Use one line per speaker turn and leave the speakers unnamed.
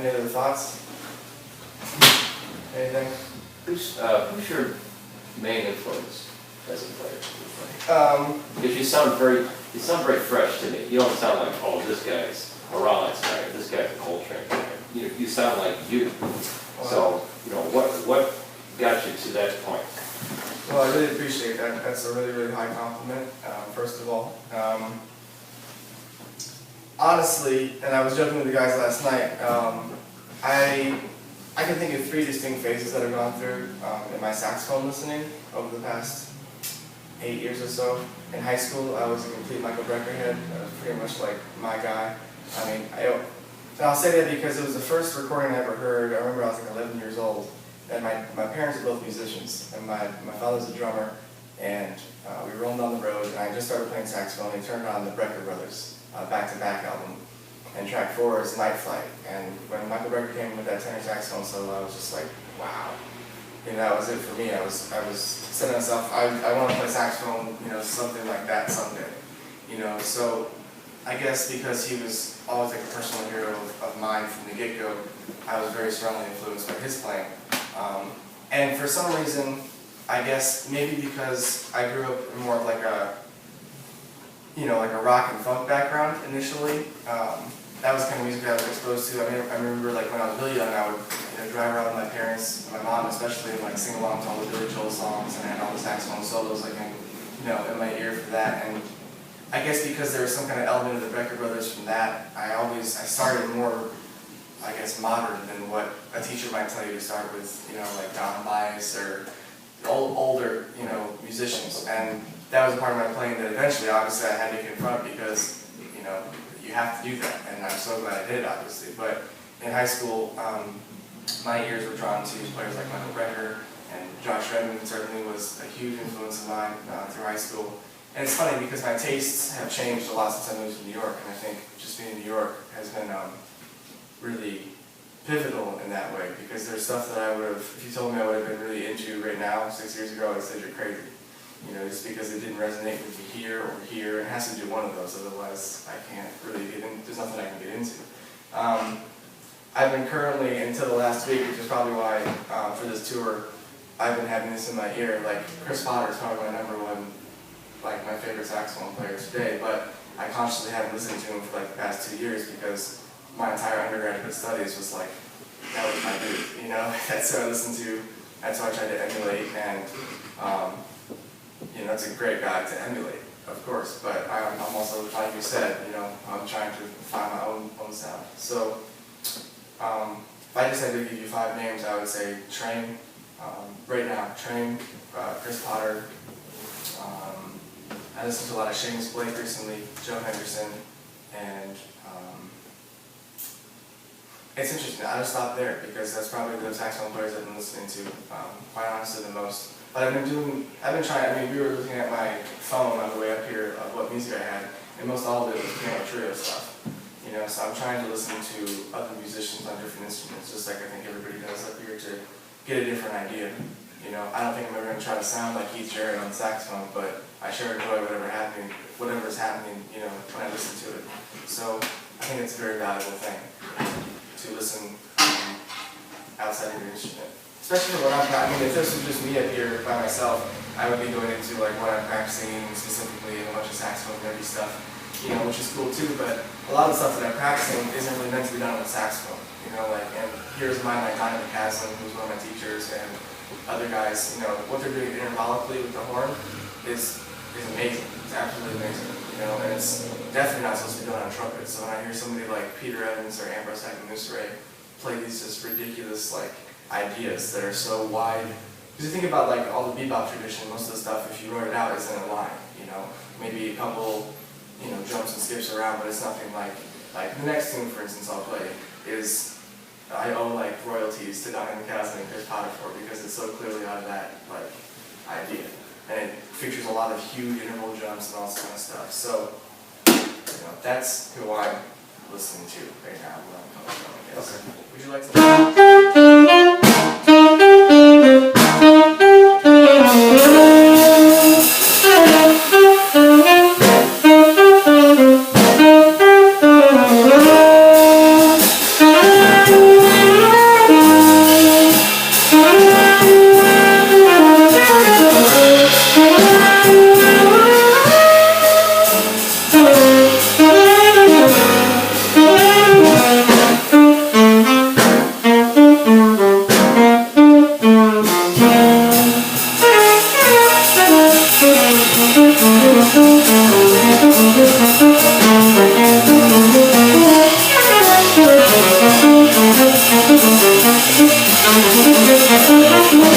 Any other thoughts? Anything?
Who's your main influence as a player? Because you sound very fresh to me. You don't sound like, oh, this guy's a Rollins guy, or this guy's a Coltrane guy. You sound like you. So, what got you to that point?
Well, I really appreciate that. That's a really, really high compliment, first of all. Honestly, and I was joking with the guys last night, I can think of 3 distinct phases that I've gone through in my saxophone listening over the past 8 years or so. In high school, I was a complete Michael Brecker head. I was pretty much like my guy. I mean, I'll say that because it was the first recording I ever heard. I remember I was like 11 years old, and my parents are both musicians, and my father's a drummer, and we roamed on the road, and I just started playing saxophone, and turned on the Brecker Brothers back-to-back album, and track 4 is Night Flight, and when Michael Brecker came in with that tenor saxophone solo, I was just like, wow. That was it for me. I was setting myself, I want to play saxophone, something like that someday. So I guess because he was always like a personal hero of mine from the get-go, I was very strongly influenced by his playing. And for some reason, I guess maybe because I grew up in more of like a, like a rock and funk background initially, that was the kind of music I was exposed to. I remember like when I was really young, I would drive around with my parents, my mom especially, and like sing along to all the Billy Joel songs, and I had all the saxophone solos like in my ear for that. And I guess because there was some kind of element of the Brecker Brothers from that, I started more, I guess, modern than what a teacher might tell you to start with, like Don Bias or older, musicians. And that was a part of my playing that eventually, obviously, I had to confront because, you have to do that, and I'm so glad I did, obviously. But in high school, my ears were drawn to players like Michael Brecker, and Josh Redmond certainly was a huge influence of mine through high school. And it's funny because my tastes have changed a lot since I moved to New York, and I think just being in New York has been really pivotal in that way, because there's stuff that I would have, if you told me I would have been really into right now, 6 years ago, I would have said you're crazy. Just because it didn't resonate with me here or here. It has to do one of those, otherwise I can't really get in, there's nothing I can get into. I've been currently, until the last week, which is probably why for this tour, I've been having this in my ear. Like, Chris Potter is probably my #1, like my favorite saxophone player today, but I consciously haven't listened to him for like the past 2 years because my entire undergraduate studies was like, that was my dude, That's what I listened to, that's what I tried to emulate, and it's a great guy to emulate, of course, but I'm also, like you said, I'm trying to find my own sound. So, if I just had to give you 5 names, I would say Train, right now, Train, Chris Potter, I listened to a lot of Seamus Blake recently, Joe Henderson, and it's interesting, I just stopped there because that's probably the saxophone players I've been listening to, quite honestly, the most. But I've been trying, we were looking at my phone on the way up here of what music I had, and most all of it was piano trio stuff. So I'm trying to listen to other musicians on different instruments, just like I think everybody does up here, to get a different idea. I don't think I'm ever going to try to sound like Keith Jarrett on the saxophone, but I sure enjoy whatever's happening, when I listen to it. So I think it's a very valuable thing to listen outside of your instrument. Especially for what I'm practicing. If this was just me up here by myself, I would be going into like what I'm practicing specifically and a bunch of saxophone nerdy stuff, which is cool too, but a lot of the stuff that I'm practicing isn't really meant to be done on a saxophone, and here's mine, like Donnie McCaslin, who's one of my teachers, and other guys, what they're doing intervallically with the horn is amazing. It's absolutely amazing, and it's definitely not supposed to be done on trumpet. So when I hear somebody like Peter Evans or Ambrose Aguimusere play these just ridiculous, like, ideas that are so wide, because you think about like all the bebop tradition, most of the stuff, if you wrote it out, is in a line, maybe a couple, jumps and skips around, but it's nothing like the next tune, for instance, I'll play is, I owe like royalties to Donnie McCaslin and Chris Potter for, because it's so clearly out of that like idea, and it features a lot of huge interval jumps and all this kind of stuff. So, that's who I'm listening to right now. I guess. Okay. Would you like to?
Thank you.